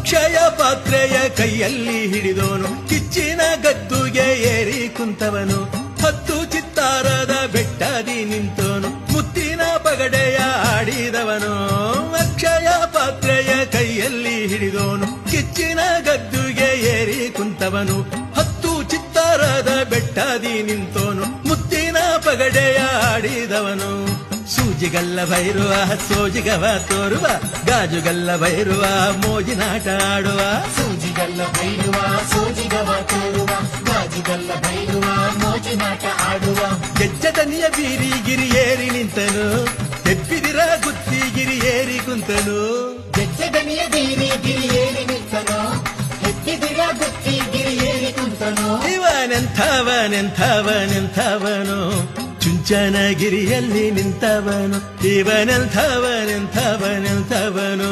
ಅಕ್ಷಯ ಪಾತ್ರೆಯ ಕೈಯಲ್ಲಿ ಹಿಡಿದೋನು ಕಿಚ್ಚಿನ ಗದ್ದುಗೆ ಏರಿ ಕುಂತವನು 10 ಚಿತ್ತಾರದ ಬೆಟ್ಟದಿ ನಿಂತೋನು ಮುತ್ತಿನ ಪಗಡೆಯ ಆಡಿದವನು ಅಕ್ಷಯ ಪಾತ್ರೆಯ ಕೈಯಲ್ಲಿ ಹಿಡಿದೋನು ಕಿಚ್ಚಿನ ಗದ್ದುಗೆ ಏರಿ ಕುಂತವನು 10 ಚಿತ್ತಾರದ ಬೆಟ್ಟದಿ ನಿಂತೋನು ಮುತ್ತಿನ ಪಗಡೆಯ ಆಡಿದವನು ಸೂಜಿಗಲ್ಲ ಬೈರುವ ಸೋಜಿಗವ ತೋರುವ ಗಾಜುಗಲ್ಲ ಬೈರುವ ಮೋಜಿನಾಟ ಆಡುವ ಸೂಜಿಗಲ್ಲ ಬೈರುವ ಸೋಜಿಗವ ತೋರುವ ಗಾಜುಗಲ್ಲ ಬೈರುವ ಮೋಜಿನಾಟ ಆಡುವ ಗೆಜ್ಜದನಿಯ ಬೀರಿ ಗಿರಿ ಏರಿ ನಿಂತನು ತೆಪ್ಪಿದಿರ ಗುತ್ತಿ ಗಿರಿ ಏರಿ ಕುಂತನು ಗೆಜ್ಜೆದನಿಯ ಬೀರಿ ಗಿರಿ ಏರಿ ನಿಂತನು ಹೆತ್ತಿದಿರ ಗುತ್ತಿ ಗಿರಿ ಏರಿ ಕುಂತನು ಇವನೆಂಥವನೆಂಥವನೆಂಥವನು ಚುಂಚನಗಿರಿಯಲ್ಲಿ ನಿಂತವನು ಇವನೆಂಥವನೆಂಥವನೆಂಥವನು